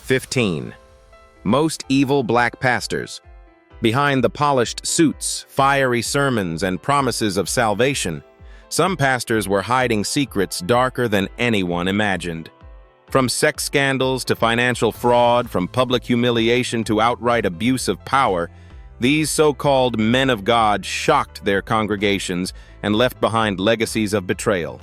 15. Most evil black pastors. Behind the polished suits, fiery sermons, and promises of salvation, some pastors were hiding secrets darker than anyone imagined. From sex scandals to financial fraud, from public humiliation to outright abuse of power, these so-called men of God shocked their congregations and left behind legacies of betrayal.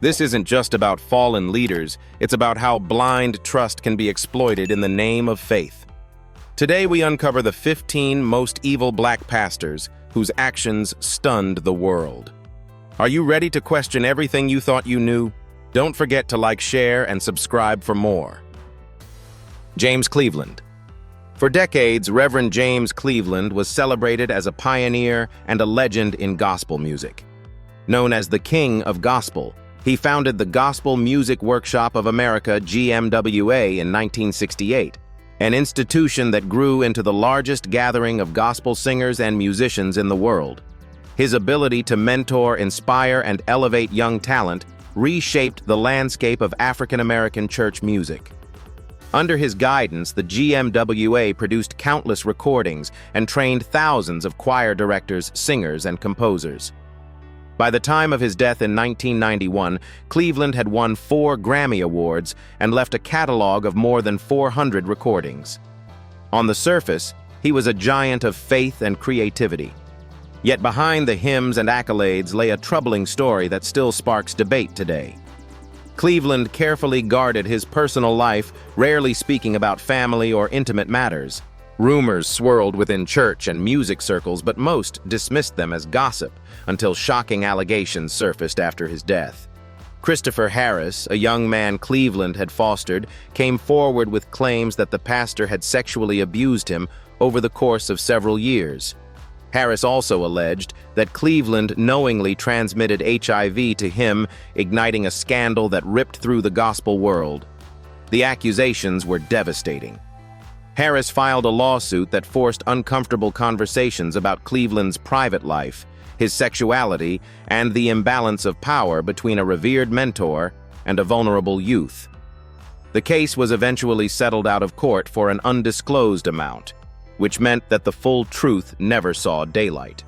This isn't just about fallen leaders, it's about how blind trust can be exploited in the name of faith. Today we uncover the 15 most evil black pastors whose actions stunned the world. Are you ready to question everything you thought you knew? Don't forget to like, share, and subscribe for more. James Cleveland. For decades, Reverend James Cleveland was celebrated as a pioneer and a legend in gospel music. Known as the King of Gospel, he founded the Gospel Music Workshop of America, GMWA, in 1968, an institution that grew into the largest gathering of gospel singers and musicians in the world. His ability to mentor, inspire, and elevate young talent reshaped the landscape of African-American church music. Under his guidance, the GMWA produced countless recordings and trained thousands of choir directors, singers, and composers. By the time of his death in 1991, Cleveland had won 4 Grammy Awards and left a catalog of more than 400 recordings. On the surface, he was a giant of faith and creativity. Yet behind the hymns and accolades lay a troubling story that still sparks debate today. Cleveland carefully guarded his personal life, rarely speaking about family or intimate matters. Rumors swirled within church and music circles, but most dismissed them as gossip until shocking allegations surfaced after his death. Christopher Harris, a young man Cleveland had fostered, came forward with claims that the pastor had sexually abused him over the course of several years. Harris also alleged that Cleveland knowingly transmitted HIV to him, igniting a scandal that ripped through the gospel world. The accusations were devastating. Harris filed a lawsuit that forced uncomfortable conversations about Cleveland's private life, his sexuality, and the imbalance of power between a revered mentor and a vulnerable youth. The case was eventually settled out of court for an undisclosed amount, which meant that the full truth never saw daylight.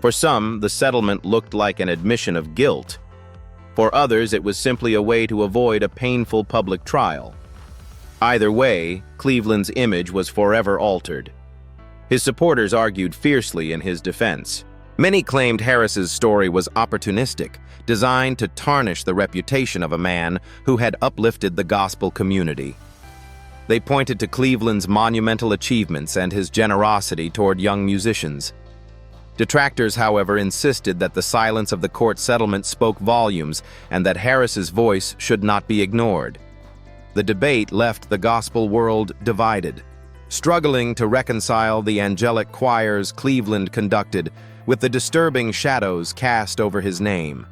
For some, the settlement looked like an admission of guilt. For others, it was simply a way to avoid a painful public trial. Either way, Cleveland's image was forever altered. His supporters argued fiercely in his defense. Many claimed Harris's story was opportunistic, designed to tarnish the reputation of a man who had uplifted the gospel community. They pointed to Cleveland's monumental achievements and his generosity toward young musicians. Detractors, however, insisted that the silence of the court settlement spoke volumes and that Harris's voice should not be ignored. The debate left the gospel world divided, struggling to reconcile the angelic choirs Cleveland conducted with the disturbing shadows cast over his name.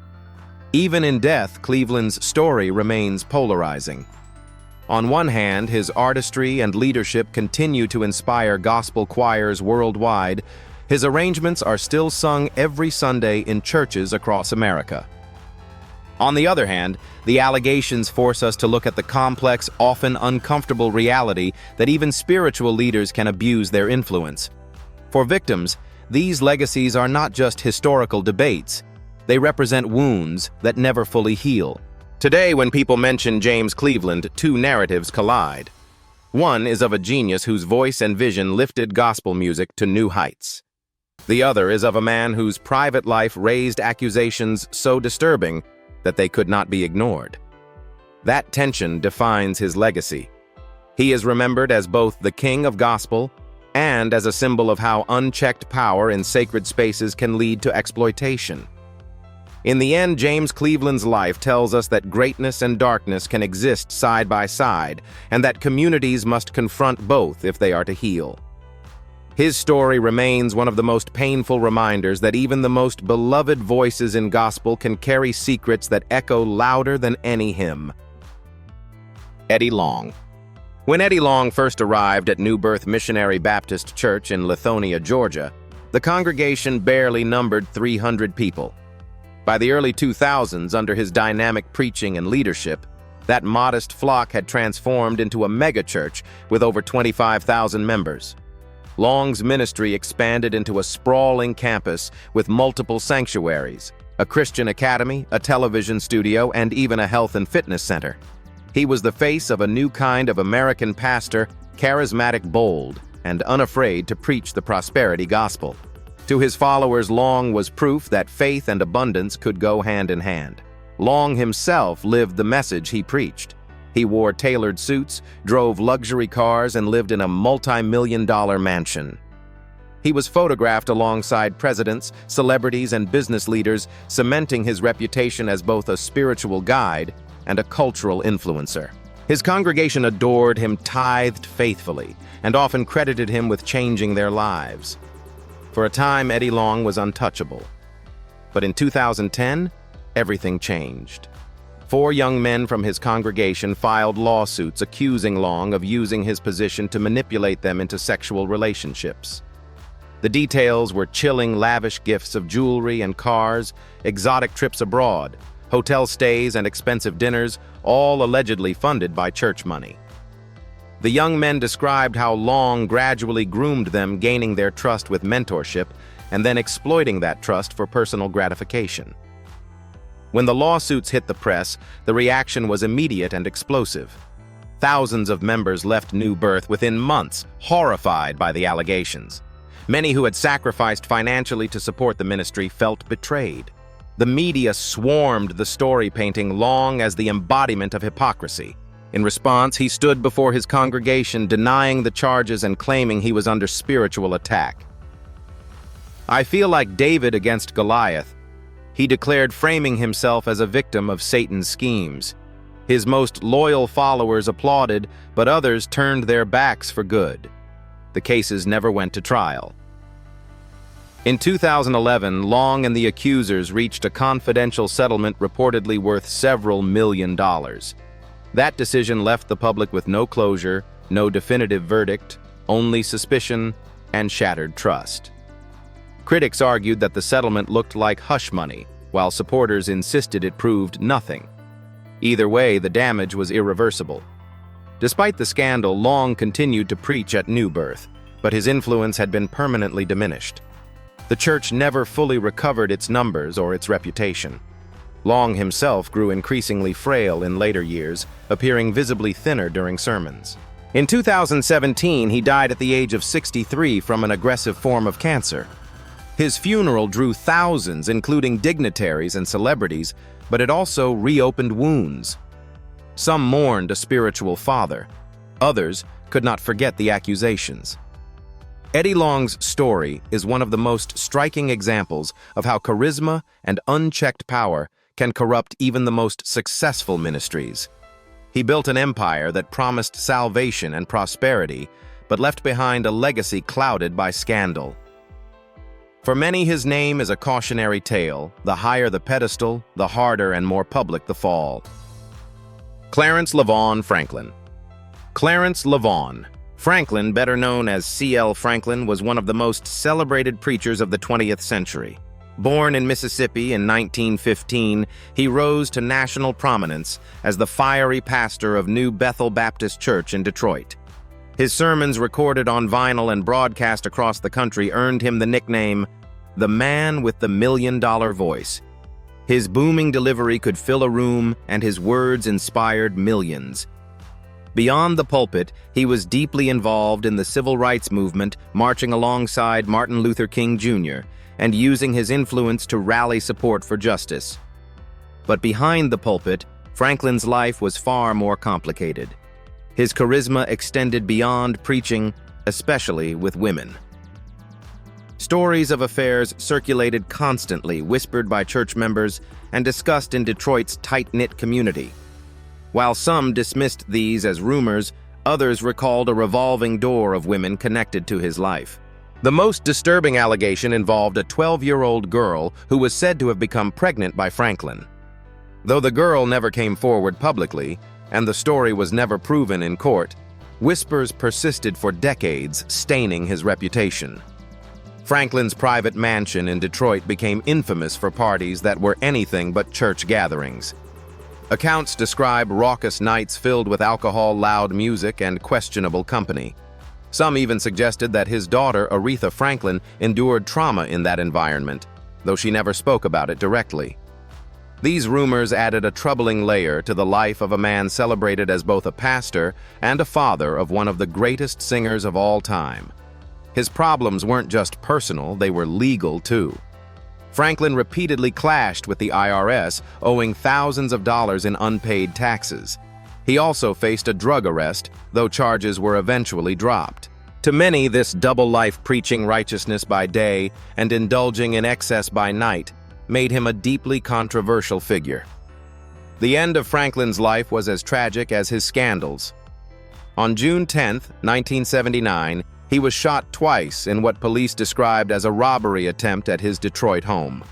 Even in death, Cleveland's story remains polarizing. On one hand, his artistry and leadership continue to inspire gospel choirs worldwide. His arrangements are still sung every Sunday in churches across America. On the other hand, the allegations force us to look at the complex, often uncomfortable reality that even spiritual leaders can abuse their influence. For victims, these legacies are not just historical debates. They represent wounds that never fully heal. Today, when people mention James Cleveland, 2 narratives collide. One is of a genius whose voice and vision lifted gospel music to new heights. The other is of a man whose private life raised accusations so disturbing that they could not be ignored. That tension defines his legacy. He is remembered as both the King of Gospel and as a symbol of how unchecked power in sacred spaces can lead to exploitation. In the end, James Cleveland's life tells us that greatness and darkness can exist side by side, and that communities must confront both if they are to heal. His story remains one of the most painful reminders that even the most beloved voices in gospel can carry secrets that echo louder than any hymn. Eddie Long. When Eddie Long first arrived at New Birth Missionary Baptist Church in Lithonia, Georgia, the congregation barely numbered 300 people. By the early 2000s, under his dynamic preaching and leadership, That modest flock had transformed into a megachurch with over 25,000 members. Long's ministry expanded into a sprawling campus with multiple sanctuaries, a Christian academy, a television studio, and even a health and fitness center. He was the face of a new kind of American pastor, charismatic, bold, and unafraid to preach the prosperity gospel. To his followers, Long was proof that faith and abundance could go hand in hand. Long himself lived the message he preached. He wore tailored suits, drove luxury cars, and lived in a multi-million-dollar mansion. He was photographed alongside presidents, celebrities, and business leaders, cementing his reputation as both a spiritual guide and a cultural influencer. His congregation adored him, tithed faithfully, and often credited him with changing their lives. For a time, Eddie Long was untouchable. But in 2010, everything changed. 4 young men from his congregation filed lawsuits accusing Long of using his position to manipulate them into sexual relationships. The details were chilling, lavish gifts of jewelry and cars, exotic trips abroad, hotel stays and expensive dinners, all allegedly funded by church money. The young men described how Long gradually groomed them, gaining their trust with mentorship and then exploiting that trust for personal gratification. When the lawsuits hit the press, the reaction was immediate and explosive. Thousands of members left New Birth within months, horrified by the allegations. Many who had sacrificed financially to support the ministry felt betrayed. The media swarmed the story, painting Long as the embodiment of hypocrisy. In response, he stood before his congregation, denying the charges and claiming he was under spiritual attack. "I feel like David against Goliath," he declared, framing himself as a victim of Satan's schemes. His most loyal followers applauded, but others turned their backs for good. The cases never went to trial. In 2011, Long and the accusers reached a confidential settlement reportedly worth several $million. That decision left the public with no closure, no definitive verdict, only suspicion and shattered trust. Critics argued that the settlement looked like hush money, while supporters insisted it proved nothing. Either way, the damage was irreversible. Despite the scandal, Long continued to preach at New Birth, but his influence had been permanently diminished. The church never fully recovered its numbers or its reputation. Long himself grew increasingly frail in later years, appearing visibly thinner during sermons. In 2017, he died at the age of 63 from an aggressive form of cancer. His funeral drew thousands, including dignitaries and celebrities, but it also reopened wounds. Some mourned a spiritual father. Others could not forget the accusations. Eddie Long's story is one of the most striking examples of how charisma and unchecked power can corrupt even the most successful ministries. He built an empire that promised salvation and prosperity, but left behind a legacy clouded by scandal. For many, his name is a cautionary tale. The higher the pedestal, the harder and more public the fall. Clarence LaVaughn Franklin. Clarence LaVaughn Franklin, better known as C.L. Franklin, was one of the most celebrated preachers of the 20th century. Born in Mississippi in 1915, he rose to national prominence as the fiery pastor of New Bethel Baptist Church in Detroit. His sermons, recorded on vinyl and broadcast across the country, earned him the nickname, "The Man with the $1,000,000 Voice." His booming delivery could fill a room, and his words inspired millions. Beyond the pulpit, he was deeply involved in the civil rights movement, marching alongside Martin Luther King Jr., and using his influence to rally support for justice. But behind the pulpit, Franklin's life was far more complicated. His charisma extended beyond preaching, especially with women. Stories of affairs circulated constantly, whispered by church members and discussed in Detroit's tight-knit community. While some dismissed these as rumors, others recalled a revolving door of women connected to his life. The most disturbing allegation involved a 12-year-old girl who was said to have become pregnant by Franklin. Though the girl never came forward publicly, and the story was never proven in court, whispers persisted for decades, staining his reputation. Franklin's private mansion in Detroit became infamous for parties that were anything but church gatherings. Accounts describe raucous nights filled with alcohol, loud music, and questionable company. Some even suggested that his daughter, Aretha Franklin, endured trauma in that environment, though she never spoke about it directly. These rumors added a troubling layer to the life of a man celebrated as both a pastor and a father of one of the greatest singers of all time. His problems weren't just personal, they were legal too. Franklin repeatedly clashed with the IRS, owing thousands of dollars in unpaid taxes. He also faced a drug arrest, though charges were eventually dropped. To many, this double life, preaching righteousness by day and indulging in excess by night, made him a deeply controversial figure. The end of Franklin's life was as tragic as his scandals. On June 10, 1979, he was shot twice in what police described as a robbery attempt at his Detroit home.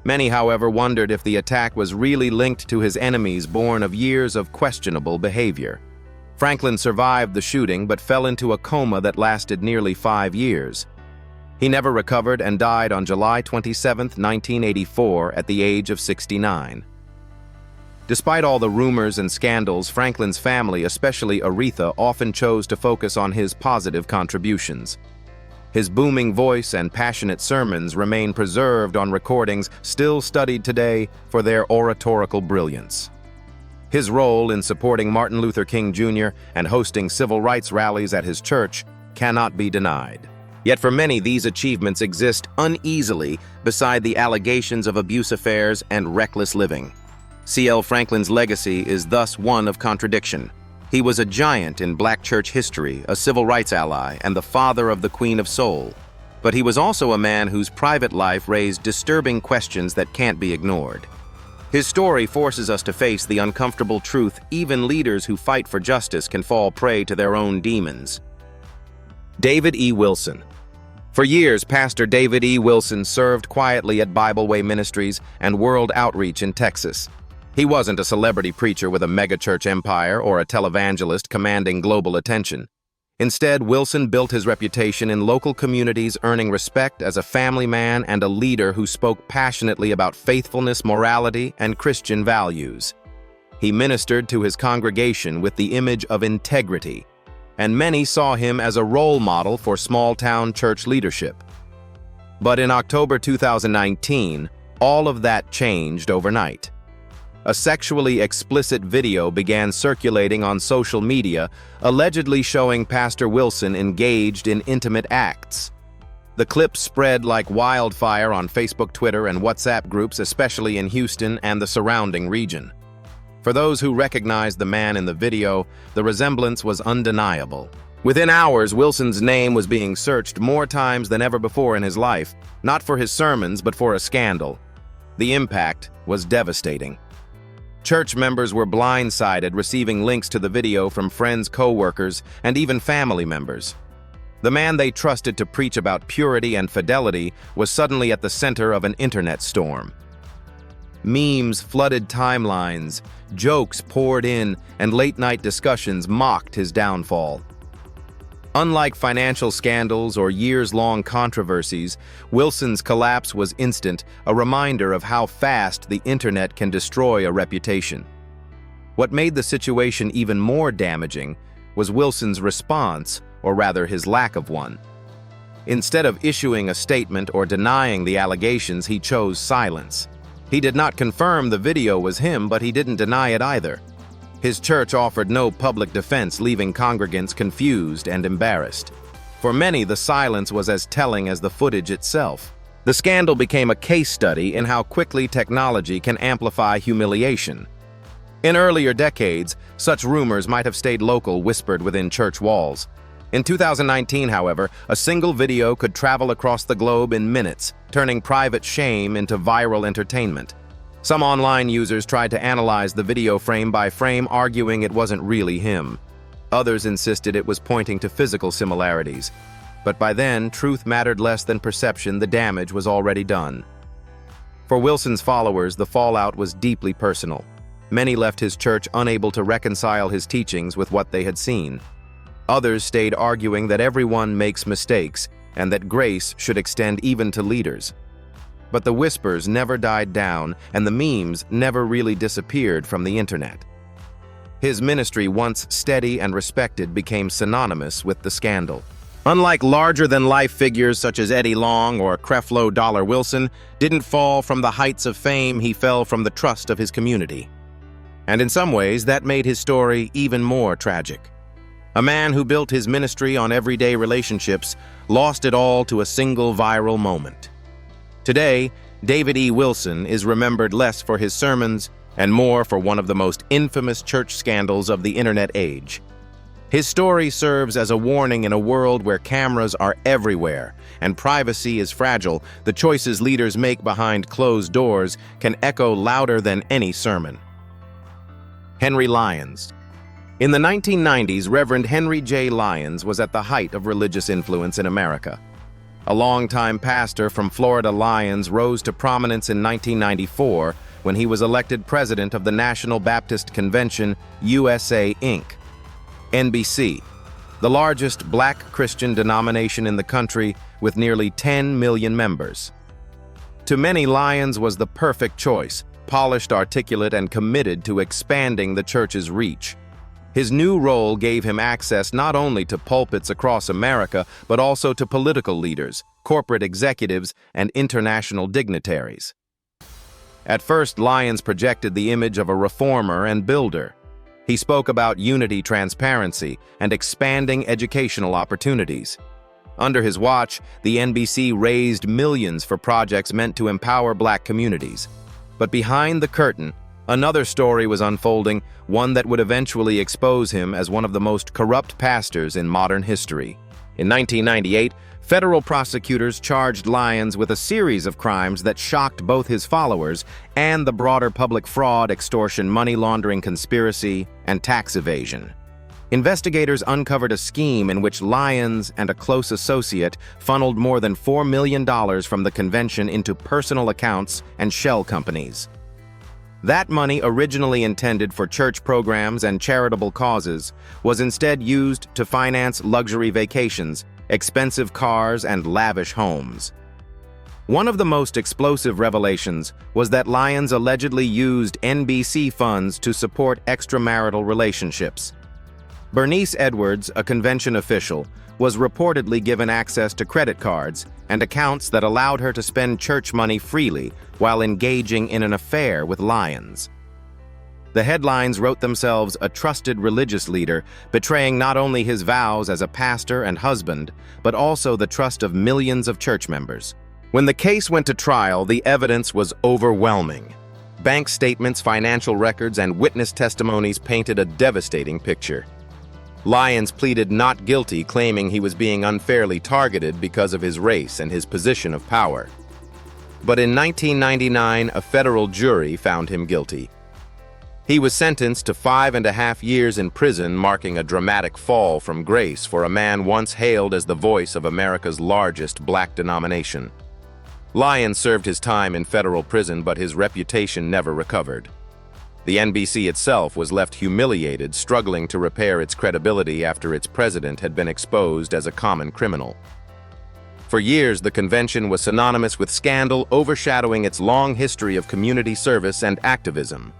Many, however, wondered if the attack was really linked to his enemies born of years of questionable behavior. Franklin survived the shooting but fell into a coma that lasted nearly 5 years. He never recovered and died on July 27, 1984, at the age of 69. Despite all the rumors and scandals, Franklin's family, especially Aretha, often chose to focus on his positive contributions. His booming voice and passionate sermons remain preserved on recordings still studied today for their oratorical brilliance. His role in supporting Martin Luther King Jr. and hosting civil rights rallies at his church cannot be denied. Yet for many, these achievements exist uneasily beside the allegations of abuse affairs and reckless living. C.L. Franklin's legacy is thus one of contradiction. He was a giant in Black church history, a civil rights ally, and the father of the Queen of Soul. But he was also a man whose private life raised disturbing questions that can't be ignored. His story forces us to face the uncomfortable truth even leaders who fight for justice can fall prey to their own demons. David E. Wilson. For years, Pastor David E. Wilson served quietly at Bible Way Ministries and World Outreach in Texas. He wasn't a celebrity preacher with a megachurch empire or a televangelist commanding global attention. Instead, Wilson built his reputation in local communities, earning respect as a family man and a leader who spoke passionately about faithfulness, morality, and Christian values. He ministered to his congregation with the image of integrity, and many saw him as a role model for small-town church leadership. But in October 2019, all of that changed overnight. A sexually explicit video began circulating on social media, allegedly showing Pastor Wilson engaged in intimate acts. The clip spread like wildfire on Facebook, Twitter, and WhatsApp groups, especially in Houston and the surrounding region. For those who recognized the man in the video, the resemblance was undeniable. Within hours, Wilson's name was being searched more times than ever before in his life, not for his sermons, but for a scandal. The impact was devastating. Church members were blindsided, receiving links to the video from friends, co-workers, and even family members. The man they trusted to preach about purity and fidelity was suddenly at the center of an internet storm. Memes flooded timelines, jokes poured in, and late-night discussions mocked his downfall. Unlike financial scandals or years-long controversies, Wilson's collapse was instant, a reminder of how fast the internet can destroy a reputation. What made the situation even more damaging was Wilson's response, or rather his lack of one. Instead of issuing a statement or denying the allegations, he chose silence. He did not confirm the video was him, but he didn't deny it either. His church offered no public defense, leaving congregants confused and embarrassed. For many, the silence was as telling as the footage itself. The scandal became a case study in how quickly technology can amplify humiliation. In earlier decades, such rumors might have stayed local, whispered within church walls. In 2019, however, a single video could travel across the globe in minutes, turning private shame into viral entertainment. Some online users tried to analyze the video frame by frame, arguing it wasn't really him. Others insisted it was pointing to physical similarities. But by then, truth mattered less than perception. The damage was already done. For Wilson's followers, the fallout was deeply personal. Many left his church unable to reconcile his teachings with what they had seen. Others stayed arguing that everyone makes mistakes and that grace should extend even to leaders. But the whispers never died down, and the memes never really disappeared from the internet. His ministry, once steady and respected, became synonymous with the scandal. Unlike larger-than-life figures such as Eddie Long or Creflo Dollar Wilson, didn't fall from the heights of fame, he fell from the trust of his community. And in some ways, that made his story even more tragic. A man who built his ministry on everyday relationships lost it all to a single viral moment. Today, David E. Wilson is remembered less for his sermons and more for one of the most infamous church scandals of the internet age. His story serves as a warning in a world where cameras are everywhere and privacy is fragile. The choices leaders make behind closed doors can echo louder than any sermon. Henry Lyons. In the 1990s, Reverend Henry J. Lyons was at the height of religious influence in America. A longtime pastor from Florida, Lyons rose to prominence in 1994 when he was elected president of the National Baptist Convention, USA, Inc. NBC, the largest black Christian denomination in the country with nearly 10 million members. To many, Lyons was the perfect choice, polished, articulate, and committed to expanding the church's reach. His new role gave him access not only to pulpits across America, but also to political leaders, corporate executives, and international dignitaries. At first, Lyons projected the image of a reformer and builder. He spoke about unity, transparency, and expanding educational opportunities. Under his watch, the NBC raised millions for projects meant to empower black communities. But behind the curtain, another story was unfolding, one that would eventually expose him as one of the most corrupt pastors in modern history. In 1998, federal prosecutors charged Lyons with a series of crimes that shocked both his followers and the broader public: fraud, extortion, money laundering, conspiracy, and tax evasion. Investigators uncovered a scheme in which Lyons and a close associate funneled more than $4 million from the convention into personal accounts and shell companies. That money, originally intended for church programs and charitable causes, was instead used to finance luxury vacations, expensive cars, and lavish homes. One of the most explosive revelations was that Lyons allegedly used NBC funds to support extramarital relationships. Bernice Edwards, a convention official, was reportedly given access to credit cards and accounts that allowed her to spend church money freely while engaging in an affair with Lyons. The headlines wrote themselves "A trusted religious leader, betraying not only his vows as a pastor and husband, but also the trust of millions of church members." When the case went to trial, the evidence was overwhelming. Bank statements, financial records, and witness testimonies painted a devastating picture. Lyons pleaded not guilty, claiming he was being unfairly targeted because of his race and his position of power. But in 1999, a federal jury found him guilty. He was sentenced to 5.5 years in prison, marking a dramatic fall from grace for a man once hailed as the voice of America's largest black denomination. Lyons served his time in federal prison, but his reputation never recovered. The NBC itself was left humiliated, struggling to repair its credibility after its president had been exposed as a common criminal. For years, the convention was synonymous with scandal, overshadowing its long history of community service and activism.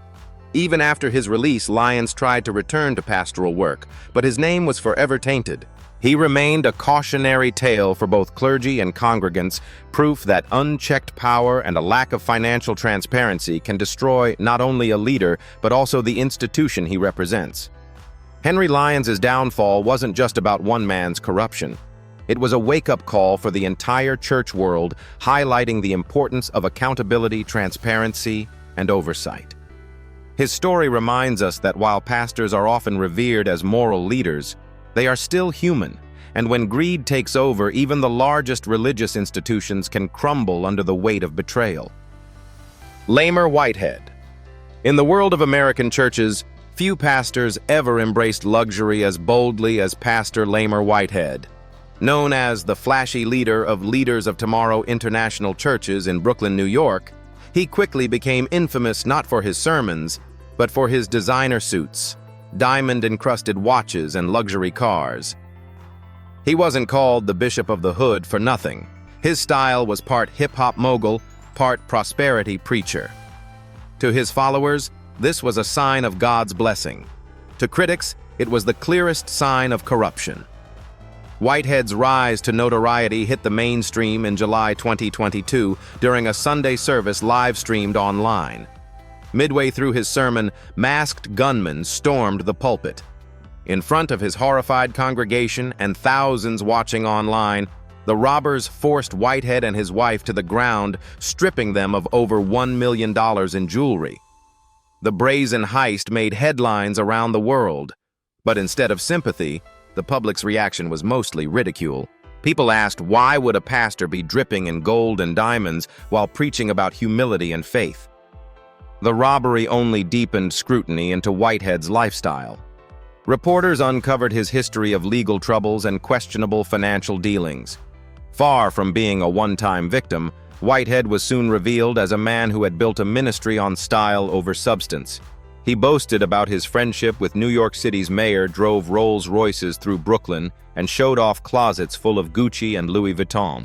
Even after his release, Lyons tried to return to pastoral work, but his name was forever tainted. He remained a cautionary tale for both clergy and congregants, proof that unchecked power and a lack of financial transparency can destroy not only a leader, but also the institution he represents. Henry Lyons' downfall wasn't just about one man's corruption. It was a wake-up call for the entire church world, highlighting the importance of accountability, transparency, and oversight. His story reminds us that while pastors are often revered as moral leaders, they are still human, and when greed takes over, even the largest religious institutions can crumble under the weight of betrayal. Lamer Whitehead. In the world of American churches, few pastors ever embraced luxury as boldly as Pastor Lamer Whitehead. Known as the flashy leader of Leaders of Tomorrow International Churches in Brooklyn, New York, he quickly became infamous not for his sermons, but for his designer suits, diamond-encrusted watches, and luxury cars. He wasn't called the Bishop of the Hood for nothing. His style was part hip-hop mogul, part prosperity preacher. To his followers, this was a sign of God's blessing. To critics, it was the clearest sign of corruption. Whitehead's rise to notoriety hit the mainstream in July 2022 during a Sunday service live-streamed online. Midway through his sermon, masked gunmen stormed the pulpit. In front of his horrified congregation and thousands watching online, the robbers forced Whitehead and his wife to the ground, stripping them of over $1 million in jewelry. The brazen heist made headlines around the world, but instead of sympathy, the public's reaction was mostly ridicule. People asked, why would a pastor be dripping in gold and diamonds while preaching about humility and faith? The robbery only deepened scrutiny into Whitehead's lifestyle. Reporters uncovered his history of legal troubles and questionable financial dealings. Far from being a one-time victim, Whitehead was soon revealed as a man who had built a ministry on style over substance. He boasted about his friendship with New York City's mayor, drove Rolls-Royces through Brooklyn, and showed off closets full of Gucci and Louis Vuitton.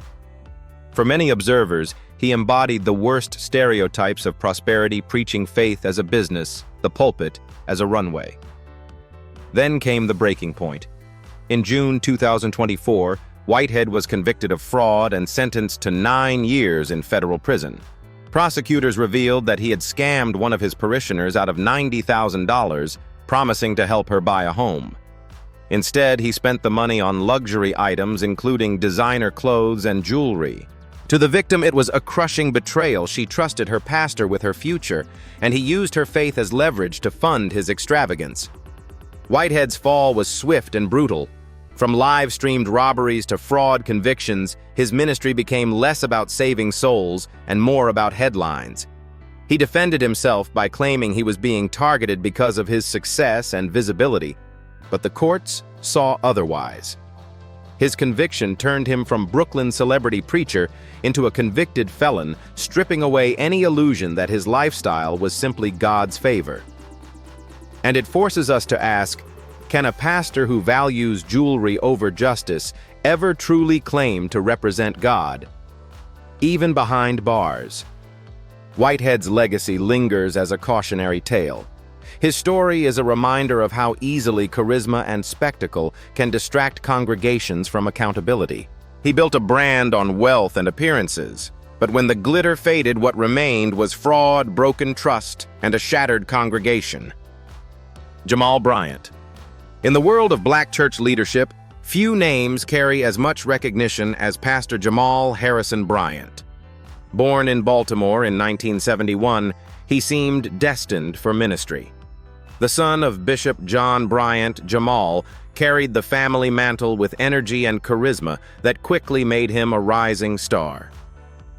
For many observers, he embodied the worst stereotypes of prosperity, preaching faith as a business, the pulpit as a runway. Then came the breaking point. In June 2024, Whitehead was convicted of fraud and sentenced to 9 years in federal prison. Prosecutors revealed that he had scammed one of his parishioners out of $90,000, promising to help her buy a home. Instead, he spent the money on luxury items, including designer clothes and jewelry. To the victim, it was a crushing betrayal. She trusted her pastor with her future, and he used her faith as leverage to fund his extravagance. Whitehead's fall was swift and brutal. From live-streamed robberies to fraud convictions, his ministry became less about saving souls and more about headlines. He defended himself by claiming he was being targeted because of his success and visibility, but the courts saw otherwise. His conviction turned him from Brooklyn celebrity preacher into a convicted felon, stripping away any illusion that his lifestyle was simply God's favor. And it forces us to ask, can a pastor who values jewelry over justice ever truly claim to represent God, even behind bars? Whitehead's legacy lingers as a cautionary tale. His story is a reminder of how easily charisma and spectacle can distract congregations from accountability. He built a brand on wealth and appearances, but when the glitter faded, what remained was fraud, broken trust, and a shattered congregation. Jamal Bryant. In the world of Black church leadership, few names carry as much recognition as Pastor Jamal Harrison Bryant. Born in Baltimore in 1971, he seemed destined for ministry. The son of Bishop John Bryant, Jamal carried the family mantle with energy and charisma that quickly made him a rising star.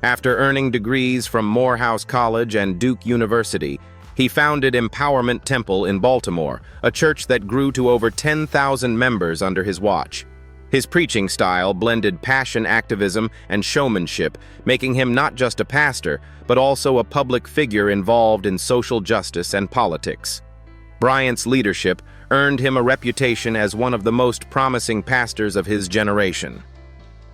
After earning degrees from Morehouse College and Duke University, he founded Empowerment Temple in Baltimore, a church that grew to over 10,000 members under his watch. His preaching style blended passion, activism, and showmanship, making him not just a pastor, but also a public figure involved in social justice and politics. Bryant's leadership earned him a reputation as one of the most promising pastors of his generation.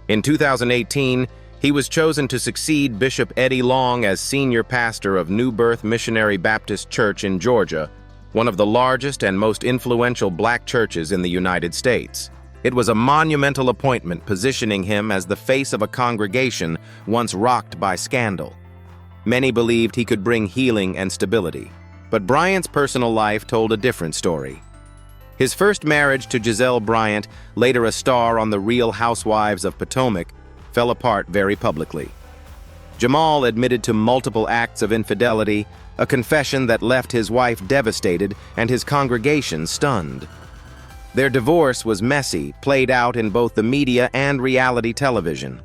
In 2018, he was chosen to succeed Bishop Eddie Long as senior pastor of New Birth Missionary Baptist Church in Georgia, one of the largest and most influential Black churches in the United States. It was a monumental appointment, positioning him as the face of a congregation once rocked by scandal. Many believed he could bring healing and stability, but Bryant's personal life told a different story. His first marriage to Giselle Bryant, later a star on The Real Housewives of Potomac, fell apart very publicly. Jamal admitted to multiple acts of infidelity, a confession that left his wife devastated and his congregation stunned. Their divorce was messy, played out in both the media and reality television.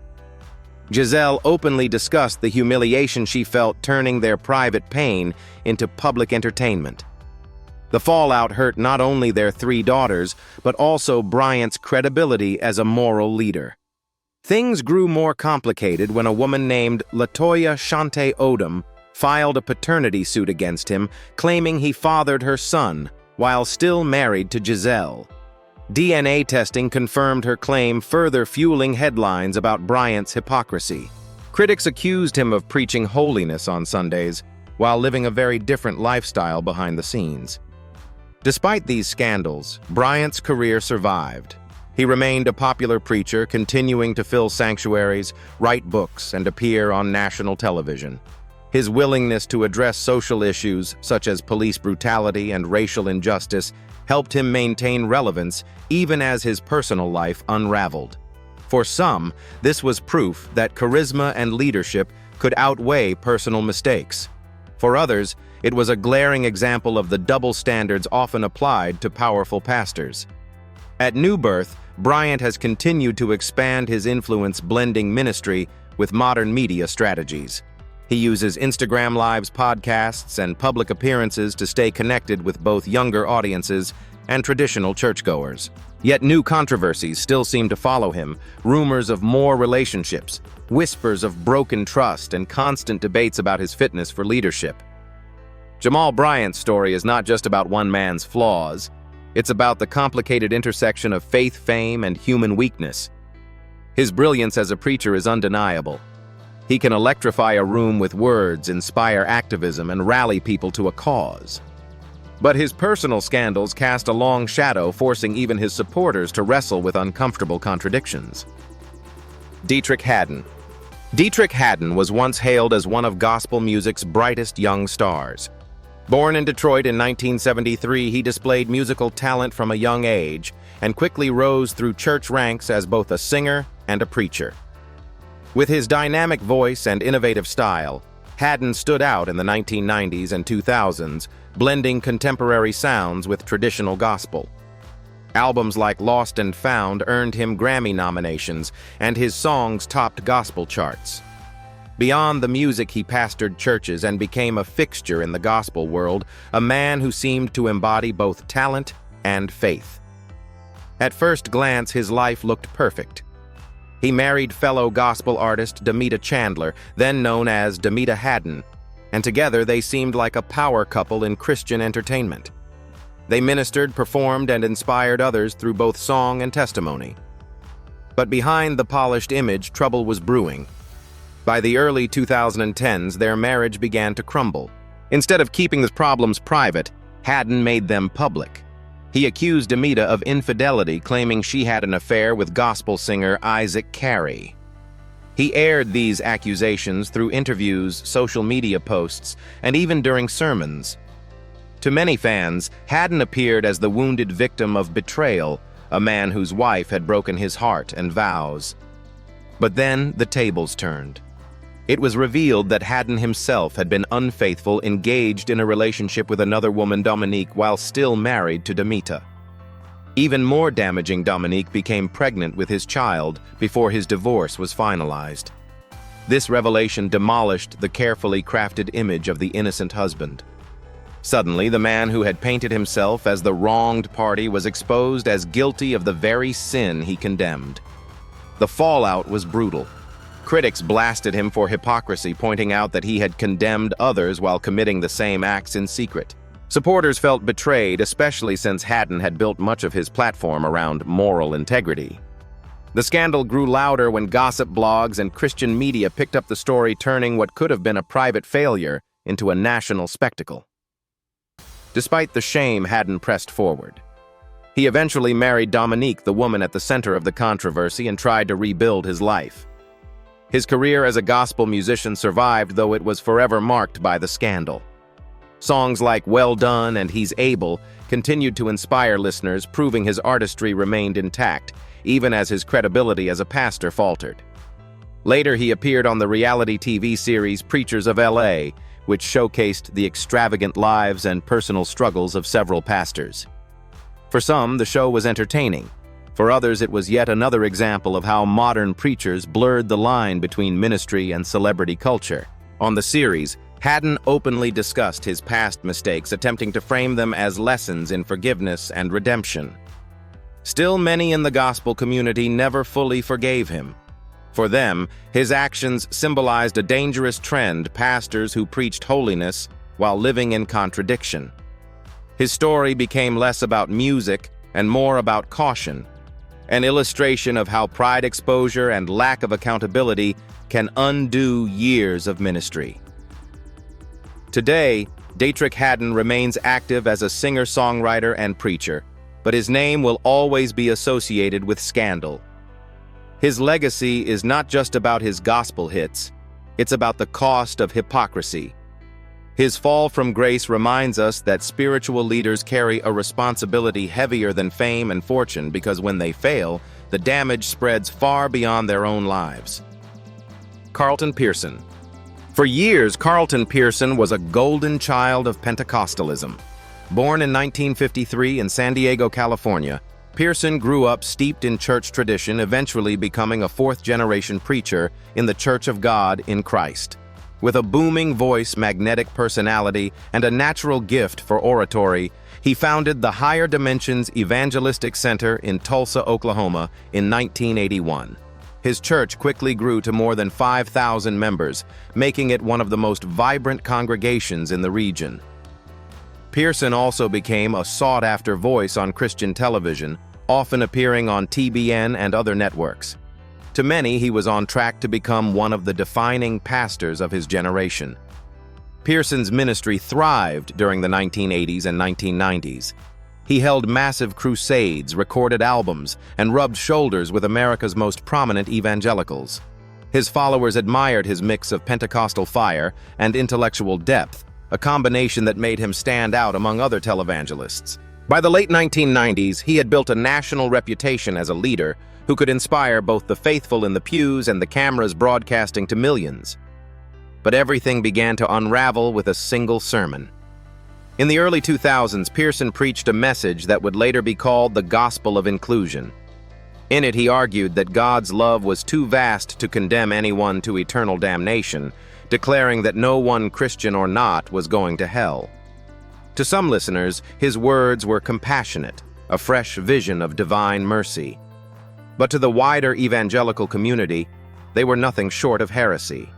Giselle openly discussed the humiliation she felt, turning their private pain into public entertainment. The fallout hurt not only their 3 daughters, but also Bryant's credibility as a moral leader. Things grew more complicated when a woman named LaToya Shante Odom filed a paternity suit against him, claiming he fathered her son while still married to Giselle. DNA testing confirmed her claim, further fueling headlines about Bryant's hypocrisy. Critics accused him of preaching holiness on Sundays while living a very different lifestyle behind the scenes. Despite these scandals, Bryant's career survived. He remained a popular preacher, continuing to fill sanctuaries, write books, and appear on national television. His willingness to address social issues such as police brutality and racial injustice helped him maintain relevance even as his personal life unraveled. For some, this was proof that charisma and leadership could outweigh personal mistakes. For others, it was a glaring example of the double standards often applied to powerful pastors. At New Birth, Bryant has continued to expand his influence, blending ministry with modern media strategies. He uses Instagram Lives, podcasts, and public appearances to stay connected with both younger audiences and traditional churchgoers. Yet new controversies still seem to follow him, rumors of more relationships, whispers of broken trust, and constant debates about his fitness for leadership. Jamal Bryant's story is not just about one man's flaws. It's about the complicated intersection of faith, fame, and human weakness. His brilliance as a preacher is undeniable. He can electrify a room with words, inspire activism, and rally people to a cause. But his personal scandals cast a long shadow, forcing even his supporters to wrestle with uncomfortable contradictions. Dietrich Haddon. Dietrich Haddon was once hailed as one of gospel music's brightest young stars. Born in Detroit in 1973, he displayed musical talent from a young age and quickly rose through church ranks as both a singer and a preacher. With his dynamic voice and innovative style, Haddon stood out in the 1990s and 2000s, blending contemporary sounds with traditional gospel. Albums like Lost and Found earned him Grammy nominations, and his songs topped gospel charts. Beyond the music, he pastored churches and became a fixture in the gospel world, a man who seemed to embody both talent and faith. At first glance, his life looked perfect. He married fellow gospel artist Demita Chandler, then known as Demita Haddon, and together they seemed like a power couple in Christian entertainment. They ministered, performed, and inspired others through both song and testimony. But behind the polished image, trouble was brewing. By the early 2010s, their marriage began to crumble. Instead of keeping the problems private, Haddon made them public. He accused Demita of infidelity, claiming she had an affair with gospel singer Isaac Carey. He aired these accusations through interviews, social media posts, and even during sermons. To many fans, Haddon appeared as the wounded victim of betrayal, a man whose wife had broken his heart and vows. But then the tables turned. It was revealed that Haddon himself had been unfaithful, engaged in a relationship with another woman, Dominique, while still married to Demita. Even more damaging, Dominique became pregnant with his child before his divorce was finalized. This revelation demolished the carefully crafted image of the innocent husband. Suddenly, the man who had painted himself as the wronged party was exposed as guilty of the very sin he condemned. The fallout was brutal. Critics blasted him for hypocrisy, pointing out that he had condemned others while committing the same acts in secret. Supporters felt betrayed, especially since Haddon had built much of his platform around moral integrity. The scandal grew louder when gossip blogs and Christian media picked up the story, turning what could have been a private failure into a national spectacle. Despite the shame, Haddon pressed forward. He eventually married Dominique, the woman at the center of the controversy, and tried to rebuild his life. His career as a gospel musician survived, though it was forever marked by the scandal. Songs like Well Done and He's Able continued to inspire listeners, proving his artistry remained intact, even as his credibility as a pastor faltered. Later, he appeared on the reality TV series Preachers of L.A., which showcased the extravagant lives and personal struggles of several pastors. For some, the show was entertaining. For others, it was yet another example of how modern preachers blurred the line between ministry and celebrity culture. On the series, Haddon openly discussed his past mistakes, attempting to frame them as lessons in forgiveness and redemption. Still, many in the gospel community never fully forgave him. For them, his actions symbolized a dangerous trend: pastors who preached holiness while living in contradiction. His story became less about music and more about caution. an illustration of how pride exposure and lack of accountability can undo years of ministry. Today, Dietrich Haddon remains active as a singer-songwriter and preacher, but his name will always be associated with scandal. His legacy is not just about his gospel hits, it's about the cost of hypocrisy. His fall from grace reminds us that spiritual leaders carry a responsibility heavier than fame and fortune because when they fail, the damage spreads far beyond their own lives. Carlton Pearson. For years, Carlton Pearson was a golden child of Pentecostalism. Born in 1953 in San Diego, California, Pearson grew up steeped in church tradition, eventually becoming a fourth-generation preacher in the Church of God in Christ. With a booming voice, magnetic personality, and a natural gift for oratory, he founded the Higher Dimensions Evangelistic Center in Tulsa, Oklahoma in 1981. His church quickly grew to more than 5,000 members, making it one of the most vibrant congregations in the region. Pearson also became a sought-after voice on Christian television, often appearing on TBN and other networks. To many, he was on track to become one of the defining pastors of his generation. Pearson's ministry thrived during the 1980s and 1990s. He held massive crusades, recorded albums, and rubbed shoulders with America's most prominent evangelicals. His followers admired his mix of Pentecostal fire and intellectual depth, a combination that made him stand out among other televangelists. By the late 1990s, he had built a national reputation as a leader who could inspire both the faithful in the pews and the cameras broadcasting to millions. But everything began to unravel with a single sermon. In the early 2000s, Pearson preached a message that would later be called the Gospel of Inclusion. In it, he argued that God's love was too vast to condemn anyone to eternal damnation, declaring that no one, Christian or not, was going to hell. To some listeners, his words were compassionate, a fresh vision of divine mercy. But to the wider evangelical community, they were nothing short of heresy.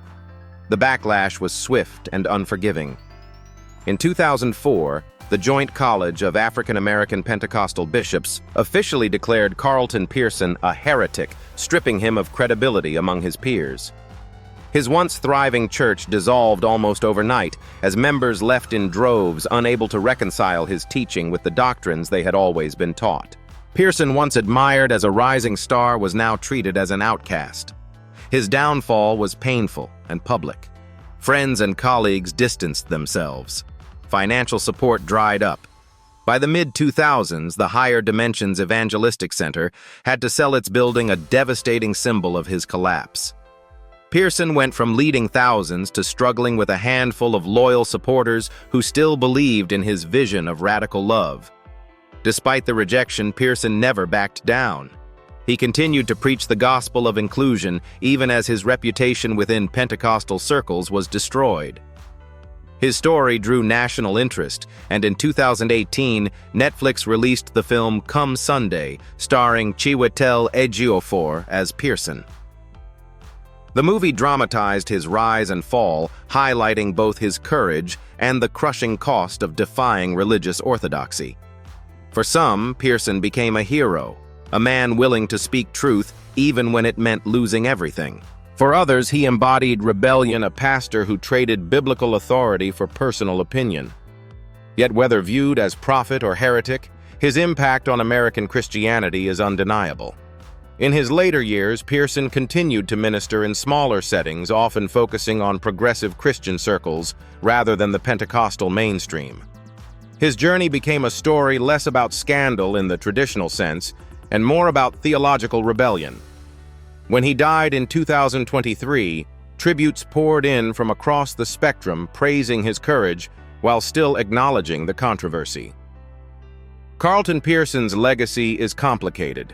The backlash was swift and unforgiving. In 2004, the Joint College of African American Pentecostal Bishops officially declared Carlton Pearson a heretic, stripping him of credibility among his peers. His once thriving church dissolved almost overnight as members left in droves, unable to reconcile his teaching with the doctrines they had always been taught. Pearson, once admired as a rising star, was now treated as an outcast. His downfall was painful and public. Friends and colleagues distanced themselves. Financial support dried up. By the mid-2000s, the Higher Dimensions Evangelistic Center had to sell its building, a devastating symbol of his collapse. Pearson went from leading thousands to struggling with a handful of loyal supporters who still believed in his vision of radical love. Despite the rejection, Pearson never backed down. He continued to preach the gospel of inclusion, even as his reputation within Pentecostal circles was destroyed. His story drew national interest, and in 2018, Netflix released the film Come Sunday, starring Chiwetel Ejiofor as Pearson. The movie dramatized his rise and fall, highlighting both his courage and the crushing cost of defying religious orthodoxy. For some, Pearson became a hero, a man willing to speak truth even when it meant losing everything. For others, he embodied rebellion, a pastor who traded biblical authority for personal opinion. Yet whether viewed as prophet or heretic, his impact on American Christianity is undeniable. In his later years, Pearson continued to minister in smaller settings, often focusing on progressive Christian circles rather than the Pentecostal mainstream. His journey became a story less about scandal in the traditional sense and more about theological rebellion. When he died in 2023, tributes poured in from across the spectrum praising his courage while still acknowledging the controversy. Carlton Pearson's legacy is complicated.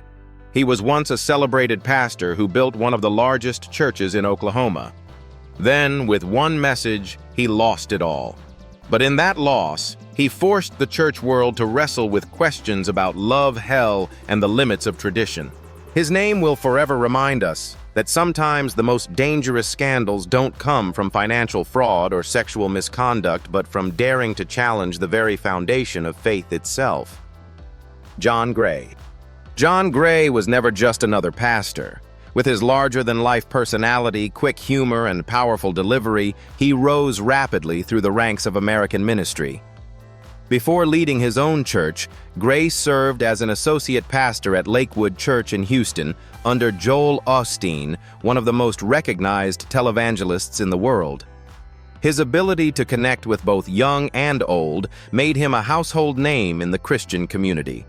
He was once a celebrated pastor who built one of the largest churches in Oklahoma. Then, with one message, he lost it all. But in that loss, he forced the church world to wrestle with questions about love, hell, and the limits of tradition. His name will forever remind us that sometimes the most dangerous scandals don't come from financial fraud or sexual misconduct, but from daring to challenge the very foundation of faith itself. John Gray. John Gray was never just another pastor. With his larger-than-life personality, quick humor, and powerful delivery, he rose rapidly through the ranks of American ministry. Before leading his own church, Gray served as an associate pastor at Lakewood Church in Houston under Joel Osteen, one of the most recognized televangelists in the world. His ability to connect with both young and old made him a household name in the Christian community.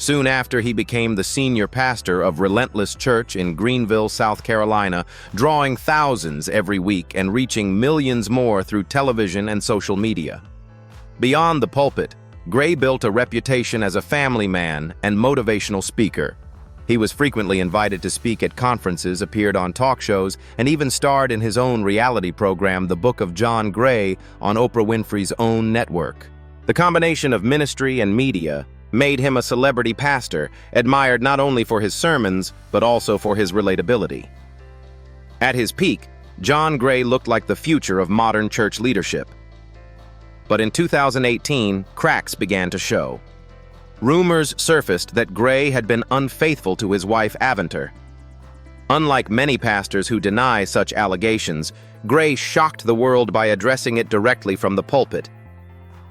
Soon after, he became the senior pastor of Relentless Church in Greenville, South Carolina, drawing thousands every week and reaching millions more through television and social media. Beyond the pulpit, Gray built a reputation as a family man and motivational speaker. He was frequently invited to speak at conferences, appeared on talk shows, and even starred in his own reality program, The Book of John Gray, on Oprah Winfrey's own network. The combination of ministry and media made him a celebrity pastor, admired not only for his sermons, but also for his relatability. At his peak, John Gray looked like the future of modern church leadership. But in 2018, cracks began to show. Rumors surfaced that Gray had been unfaithful to his wife, Aventer. Unlike many pastors who deny such allegations, Gray shocked the world by addressing it directly from the pulpit.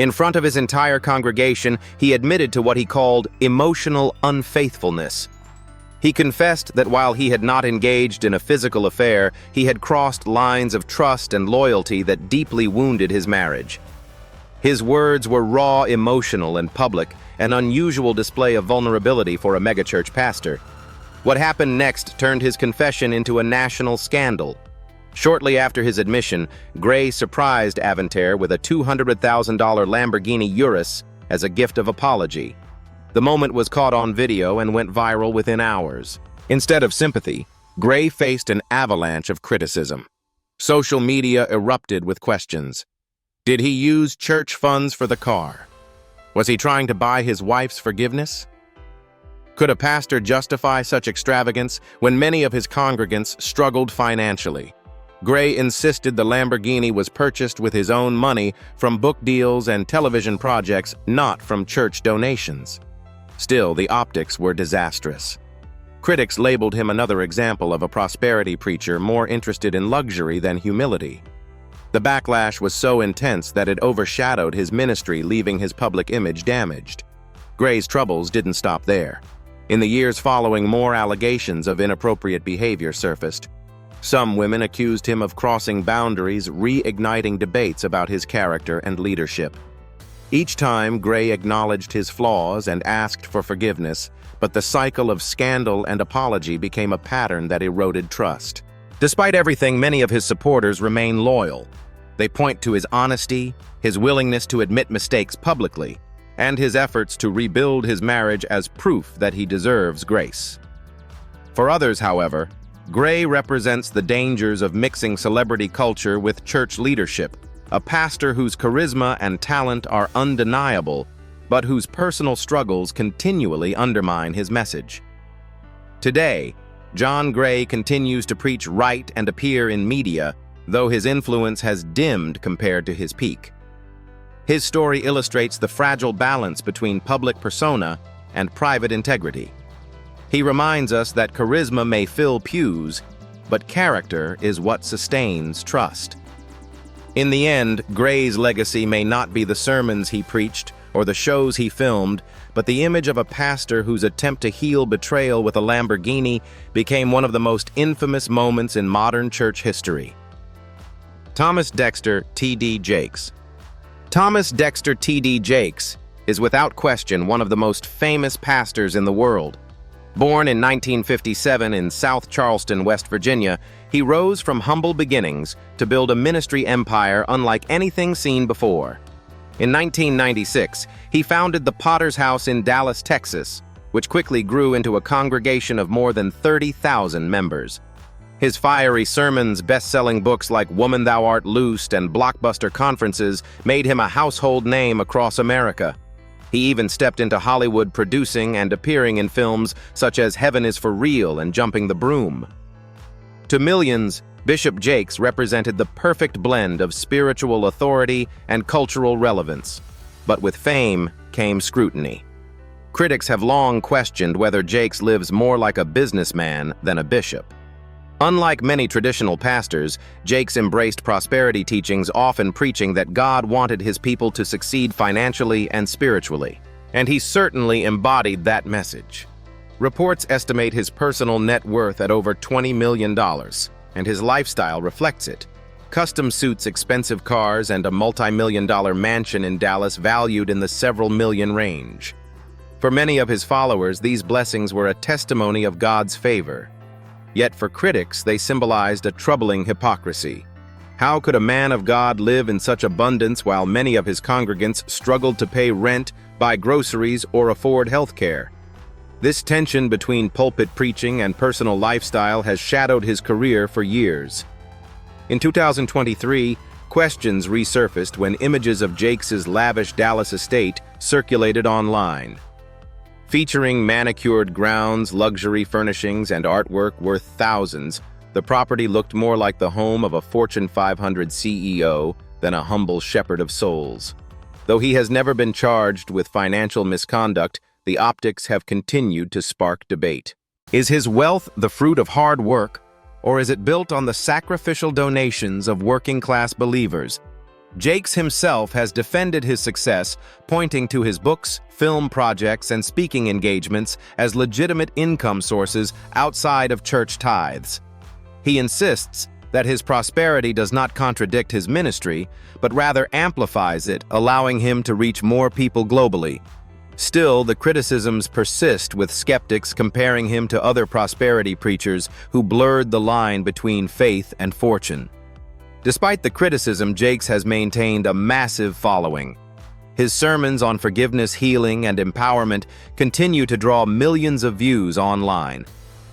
In front of his entire congregation, he admitted to what he called emotional unfaithfulness. He confessed that while he had not engaged in a physical affair, he had crossed lines of trust and loyalty that deeply wounded his marriage. His words were raw, emotional, and public, an unusual display of vulnerability for a megachurch pastor. What happened next turned his confession into a national scandal. Shortly after his admission, Gray surprised Aventer with a $200,000 Lamborghini Urus as a gift of apology. The moment was caught on video and went viral within hours. Instead of sympathy, Gray faced an avalanche of criticism. Social media erupted with questions. Did he use church funds for the car? Was he trying to buy his wife's forgiveness? Could a pastor justify such extravagance when many of his congregants struggled financially? Gray insisted the Lamborghini was purchased with his own money from book deals and television projects, not from church donations. Still, the optics were disastrous. Critics labeled him another example of a prosperity preacher more interested in luxury than humility. The backlash was so intense that it overshadowed his ministry, leaving his public image damaged. Gray's troubles didn't stop there. In the years following, more allegations of inappropriate behavior surfaced. Some women accused him of crossing boundaries, reigniting debates about his character and leadership. Each time, Gray acknowledged his flaws and asked for forgiveness, but the cycle of scandal and apology became a pattern that eroded trust. Despite everything, many of his supporters remain loyal. They point to his honesty, his willingness to admit mistakes publicly, and his efforts to rebuild his marriage as proof that he deserves grace. For others, however, Gray represents the dangers of mixing celebrity culture with church leadership, a pastor whose charisma and talent are undeniable, but whose personal struggles continually undermine his message. Today, John Gray continues to preach right and appear in media, though his influence has dimmed compared to his peak. His story illustrates the fragile balance between public persona and private integrity. He reminds us that charisma may fill pews, but character is what sustains trust. In the end, Gray's legacy may not be the sermons he preached or the shows he filmed, but the image of a pastor whose attempt to heal betrayal with a Lamborghini became one of the most infamous moments in modern church history. Thomas Dexter T.D. Jakes. Thomas Dexter T.D. Jakes is without question one of the most famous pastors in the world. Born in 1957 in South Charleston, West Virginia, he rose from humble beginnings to build a ministry empire unlike anything seen before. In 1996, he founded the Potter's House in Dallas, Texas, which quickly grew into a congregation of more than 30,000 members. His fiery sermons, best-selling books like Woman Thou Art Loosed, and blockbuster conferences made him a household name across America. He even stepped into Hollywood, producing and appearing in films such as Heaven is for Real and Jumping the Broom. To millions, Bishop Jakes represented the perfect blend of spiritual authority and cultural relevance. But with fame came scrutiny. Critics have long questioned whether Jakes lives more like a businessman than a bishop. Unlike many traditional pastors, Jakes embraced prosperity teachings, often preaching that God wanted his people to succeed financially and spiritually. And he certainly embodied that message. Reports estimate his personal net worth at over $20 million, and his lifestyle reflects it. Custom suits, expensive cars, and a multi-million-dollar mansion in Dallas valued in the several million range. For many of his followers, these blessings were a testimony of God's favor. Yet for critics, they symbolized a troubling hypocrisy. How could a man of God live in such abundance while many of his congregants struggled to pay rent, buy groceries, or afford health care? This tension between pulpit preaching and personal lifestyle has shadowed his career for years. In 2023, questions resurfaced when images of Jakes' lavish Dallas estate circulated online. Featuring manicured grounds, luxury furnishings, and artwork worth thousands, the property looked more like the home of a Fortune 500 CEO than a humble shepherd of souls. Though he has never been charged with financial misconduct, the optics have continued to spark debate. Is his wealth the fruit of hard work, or is it built on the sacrificial donations of working-class believers? Jakes himself has defended his success, pointing to his books, film projects, and speaking engagements as legitimate income sources outside of church tithes. He insists that his prosperity does not contradict his ministry, but rather amplifies it, allowing him to reach more people globally. Still, the criticisms persist, with skeptics comparing him to other prosperity preachers who blurred the line between faith and fortune. Despite the criticism, Jakes has maintained a massive following. His sermons on forgiveness, healing, and empowerment continue to draw millions of views online.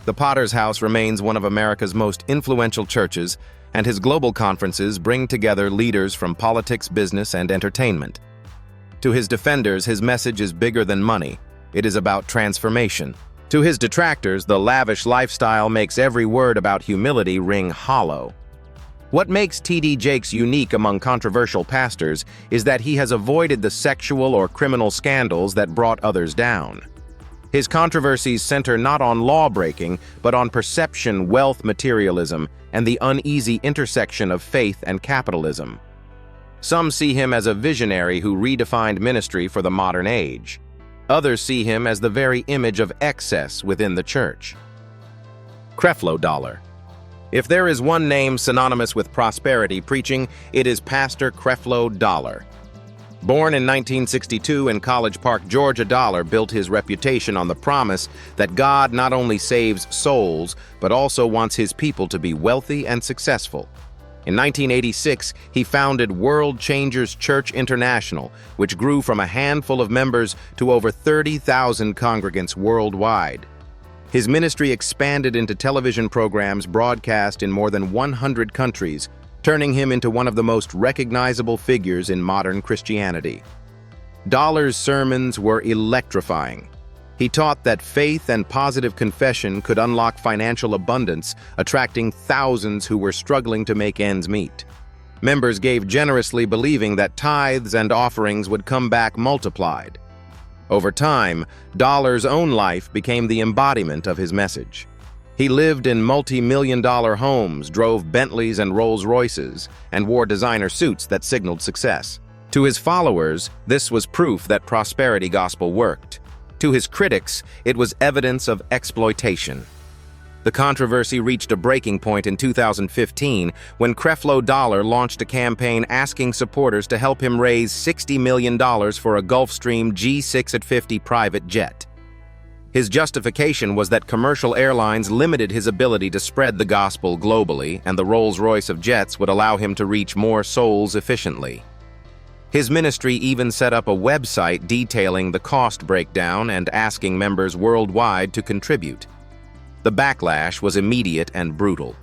The Potter's House remains one of America's most influential churches, and his global conferences bring together leaders from politics, business, and entertainment. To his defenders, his message is bigger than money. It is about transformation. To his detractors, the lavish lifestyle makes every word about humility ring hollow. What makes T.D. Jakes unique among controversial pastors is that he has avoided the sexual or criminal scandals that brought others down. His controversies center not on law-breaking, but on perception, wealth, materialism, and the uneasy intersection of faith and capitalism. Some see him as a visionary who redefined ministry for the modern age. Others see him as the very image of excess within the church. Creflo Dollar. If there is one name synonymous with prosperity preaching, it is Pastor Creflo Dollar. Born in 1962 in College Park, Georgia, Dollar built his reputation on the promise that God not only saves souls, but also wants his people to be wealthy and successful. In 1986, he founded World Changers Church International, which grew from a handful of members to over 30,000 congregants worldwide. His ministry expanded into television programs broadcast in more than 100 countries, turning him into one of the most recognizable figures in modern Christianity. Dollar's sermons were electrifying. He taught that faith and positive confession could unlock financial abundance, attracting thousands who were struggling to make ends meet. Members gave generously, believing that tithes and offerings would come back multiplied. Over time, Dollar's own life became the embodiment of his message. He lived in multi-million-dollar homes, drove Bentleys and Rolls-Royces, and wore designer suits that signaled success. To his followers, this was proof that prosperity gospel worked. To his critics, it was evidence of exploitation. The controversy reached a breaking point in 2015 when Creflo Dollar launched a campaign asking supporters to help him raise $60 million for a Gulfstream G650 private jet. His justification was that commercial airlines limited his ability to spread the gospel globally, and the Rolls-Royce of jets would allow him to reach more souls efficiently. His ministry even set up a website detailing the cost breakdown and asking members worldwide to contribute. The backlash was immediate and brutal.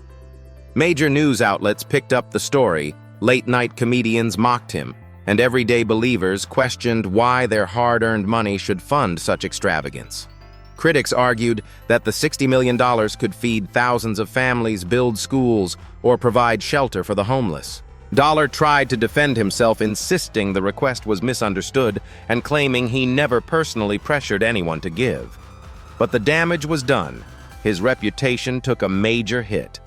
Major news outlets picked up the story, late-night comedians mocked him, and everyday believers questioned why their hard-earned money should fund such extravagance. Critics argued that the $60 million could feed thousands of families, build schools, or provide shelter for the homeless. Dollar tried to defend himself, insisting the request was misunderstood and claiming he never personally pressured anyone to give. But the damage was done. His reputation took a major hit.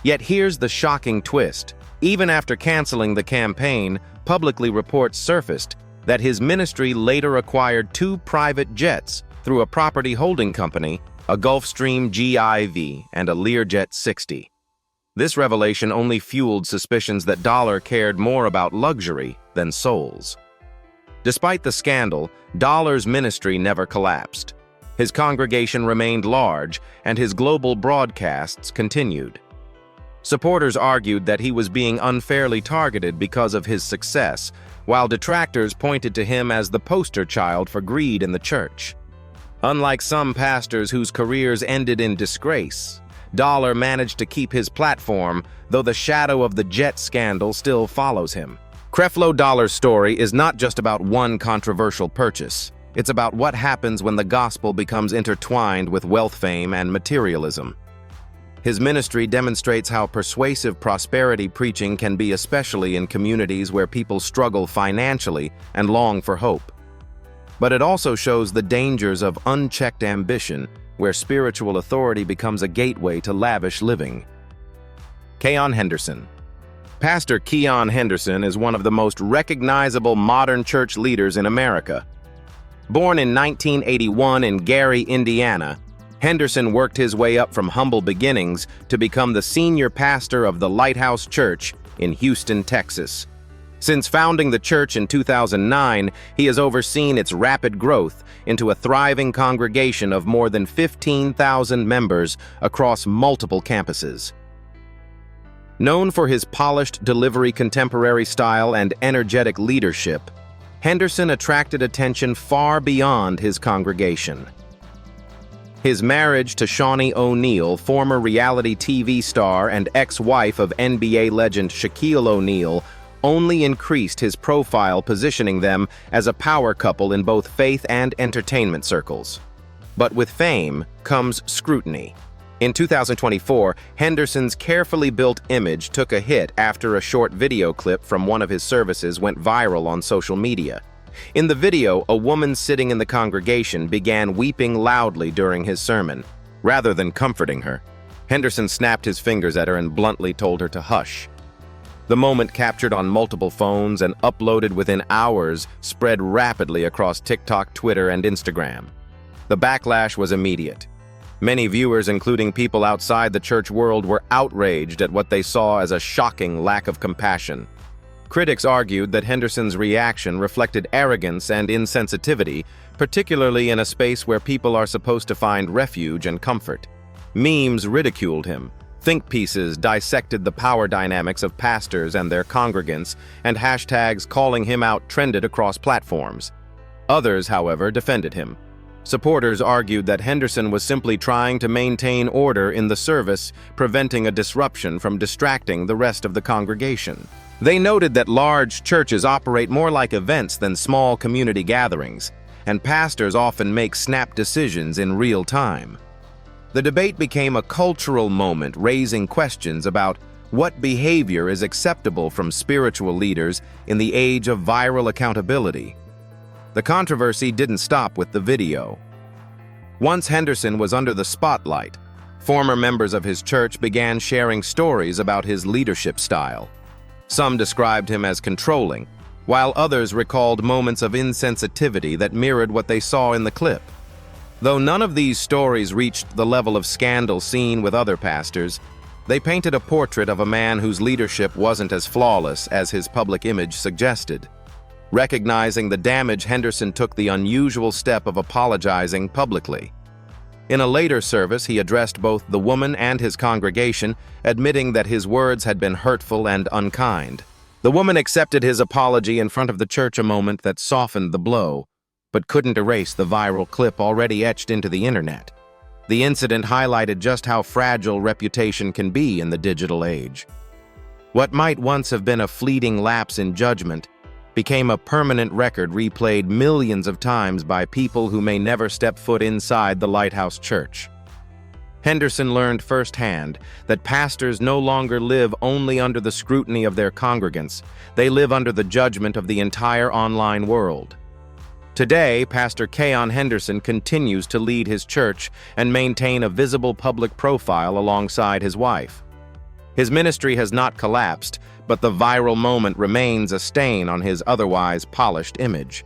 Yet here's the shocking twist. Even after canceling the campaign, publicly reports surfaced that his ministry later acquired 2 private jets through a property holding company, a Gulfstream GIV and a Learjet 60. This revelation only fueled suspicions that Dollar cared more about luxury than souls. Despite the scandal, Dollar's ministry never collapsed. His congregation remained large, and his global broadcasts continued. Supporters argued that he was being unfairly targeted because of his success, while detractors pointed to him as the poster child for greed in the church. Unlike some pastors whose careers ended in disgrace, Dollar managed to keep his platform, though the shadow of the jet scandal still follows him. Creflo Dollar's story is not just about one controversial purchase. It's about what happens when the gospel becomes intertwined with wealth, fame, and materialism. His ministry demonstrates how persuasive prosperity preaching can be, especially in communities where people struggle financially and long for hope. But it also shows the dangers of unchecked ambition, where spiritual authority becomes a gateway to lavish living. Keon Henderson. Pastor Keon Henderson is one of the most recognizable modern church leaders in America. Born in 1981 in Gary, Indiana, Henderson worked his way up from humble beginnings to become the senior pastor of the Lighthouse Church in Houston, Texas. Since founding the church in 2009, he has overseen its rapid growth into a thriving congregation of more than 15,000 members across multiple campuses. Known for his polished delivery, contemporary style, and energetic leadership, Henderson attracted attention far beyond his congregation. His marriage to Shawnee O'Neal, former reality TV star and ex-wife of NBA legend Shaquille O'Neal, only increased his profile, positioning them as a power couple in both faith and entertainment circles. But with fame comes scrutiny. In 2024, Henderson's carefully built image took a hit after a short video clip from one of his services went viral on social media. In the video, a woman sitting in the congregation began weeping loudly during his sermon. Rather than comforting her, Henderson snapped his fingers at her and bluntly told her to hush. The moment, captured on multiple phones and uploaded within hours, spread rapidly across TikTok, Twitter, and Instagram. The backlash was immediate. Many viewers, including people outside the church world, were outraged at what they saw as a shocking lack of compassion. Critics argued that Henderson's reaction reflected arrogance and insensitivity, particularly in a space where people are supposed to find refuge and comfort. Memes ridiculed him. Think pieces dissected the power dynamics of pastors and their congregants, and hashtags calling him out trended across platforms. Others, however, defended him. Supporters argued that Henderson was simply trying to maintain order in the service, preventing a disruption from distracting the rest of the congregation. They noted that large churches operate more like events than small community gatherings, and pastors often make snap decisions in real time. The debate became a cultural moment, raising questions about what behavior is acceptable from spiritual leaders in the age of viral accountability. The controversy didn't stop with the video. Once Henderson was under the spotlight, former members of his church began sharing stories about his leadership style. Some described him as controlling, while others recalled moments of insensitivity that mirrored what they saw in the clip. Though none of these stories reached the level of scandal seen with other pastors, they painted a portrait of a man whose leadership wasn't as flawless as his public image suggested. Recognizing the damage, Henderson took the unusual step of apologizing publicly. In a later service, he addressed both the woman and his congregation, admitting that his words had been hurtful and unkind. The woman accepted his apology in front of the church, a moment that softened the blow, but couldn't erase the viral clip already etched into the internet. The incident highlighted just how fragile reputation can be in the digital age. What might once have been a fleeting lapse in judgment became a permanent record replayed millions of times by people who may never step foot inside the Lighthouse Church. Henderson learned firsthand that pastors no longer live only under the scrutiny of their congregants, they live under the judgment of the entire online world. Today, Pastor Keon Henderson continues to lead his church and maintain a visible public profile alongside his wife. His ministry has not collapsed, but the viral moment remains a stain on his otherwise polished image.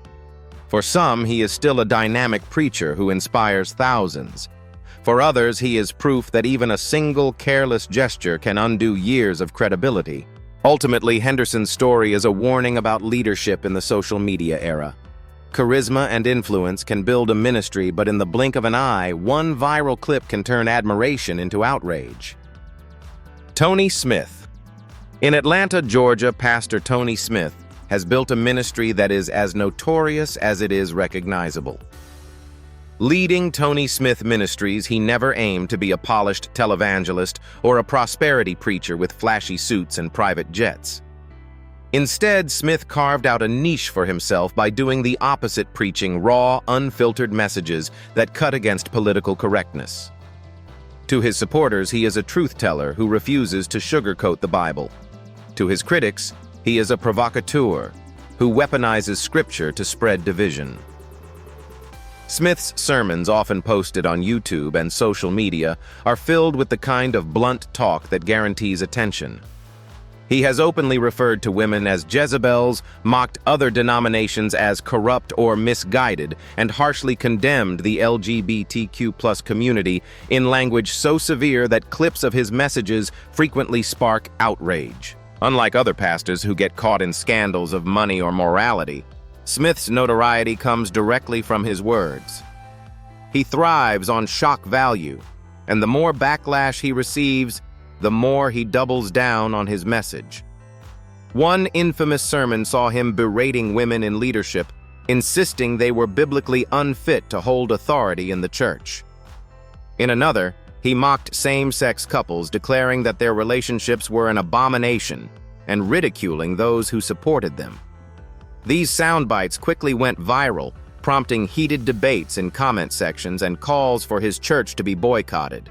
For some, he is still a dynamic preacher who inspires thousands. For others, he is proof that even a single careless gesture can undo years of credibility. Ultimately, Henderson's story is a warning about leadership in the social media era. Charisma and influence can build a ministry, but in the blink of an eye, one viral clip can turn admiration into outrage. Tony Smith. In Atlanta, Georgia, Pastor Tony Smith has built a ministry that is as notorious as it is recognizable. Leading Tony Smith Ministries, he never aimed to be a polished televangelist or a prosperity preacher with flashy suits and private jets. Instead, Smith carved out a niche for himself by doing the opposite, preaching raw, unfiltered messages that cut against political correctness. To his supporters, he is a truth-teller who refuses to sugarcoat the Bible. To his critics, he is a provocateur who weaponizes Scripture to spread division. Smith's sermons, often posted on YouTube and social media, are filled with the kind of blunt talk that guarantees attention. He has openly referred to women as Jezebels, mocked other denominations as corrupt or misguided, and harshly condemned the LGBTQ+ community in language so severe that clips of his messages frequently spark outrage. Unlike other pastors who get caught in scandals of money or morality, Smith's notoriety comes directly from his words. He thrives on shock value, and the more backlash he receives, the more he doubles down on his message. One infamous sermon saw him berating women in leadership, insisting they were biblically unfit to hold authority in the church. In another, he mocked same-sex couples, declaring that their relationships were an abomination and ridiculing those who supported them. These soundbites quickly went viral, prompting heated debates in comment sections and calls for his church to be boycotted.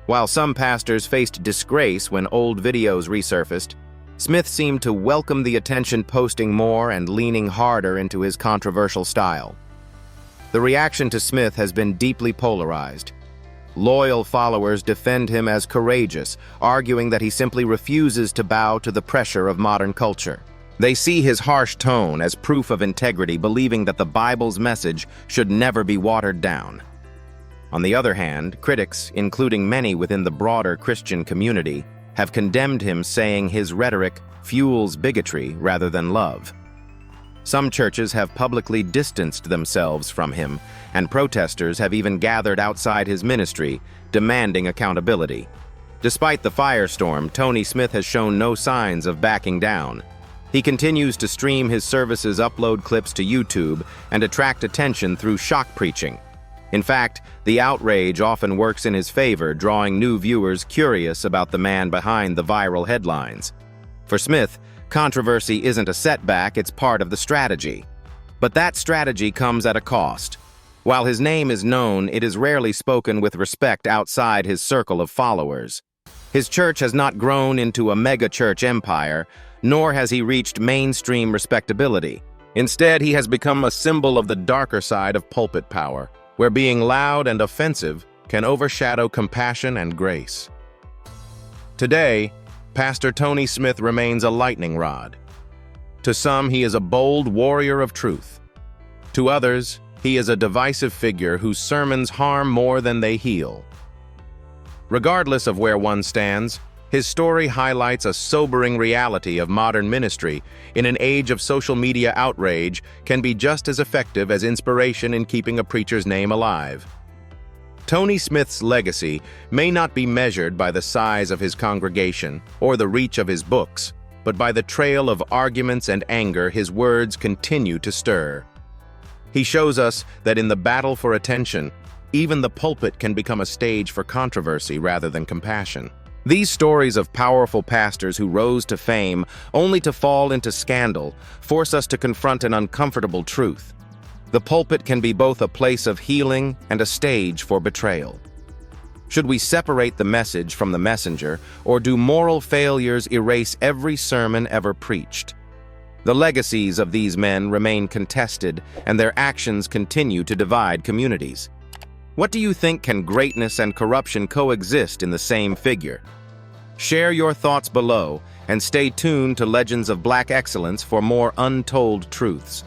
While some pastors faced disgrace when old videos resurfaced, Smith seemed to welcome the attention, posting more and leaning harder into his controversial style. The reaction to Smith has been deeply polarized. Loyal followers defend him as courageous, arguing that he simply refuses to bow to the pressure of modern culture. They see his harsh tone as proof of integrity, believing that the Bible's message should never be watered down. On the other hand, critics, including many within the broader Christian community, have condemned him, saying his rhetoric fuels bigotry rather than love. Some churches have publicly distanced themselves from him, and protesters have even gathered outside his ministry, demanding accountability. Despite the firestorm, Tony Smith has shown no signs of backing down. He continues to stream his services, upload clips to YouTube, and attract attention through shock preaching. In fact, the outrage often works in his favor, drawing new viewers curious about the man behind the viral headlines. For Smith, controversy isn't a setback, it's part of the strategy. But that strategy comes at a cost. While his name is known, it is rarely spoken with respect outside his circle of followers. His church has not grown into a mega-church empire, nor has he reached mainstream respectability. Instead, he has become a symbol of the darker side of pulpit power, where being loud and offensive can overshadow compassion and grace. Today, Pastor Tony Smith remains a lightning rod. To some, he is a bold warrior of truth. To others, he is a divisive figure whose sermons harm more than they heal. Regardless of where one stands, his story highlights a sobering reality of modern ministry in an age of social media outrage can be just as effective as inspiration in keeping a preacher's name alive. Tony Smith's legacy may not be measured by the size of his congregation or the reach of his books, but by the trail of arguments and anger his words continue to stir. He shows us that in the battle for attention, even the pulpit can become a stage for controversy rather than compassion. These stories of powerful pastors who rose to fame only to fall into scandal force us to confront an uncomfortable truth. The pulpit can be both a place of healing and a stage for betrayal. Should we separate the message from the messenger, or do moral failures erase every sermon ever preached? The legacies of these men remain contested, and their actions continue to divide communities. What do you think? Can greatness and corruption coexist in the same figure? Share your thoughts below, and stay tuned to Legends of Black Excellence for more untold truths.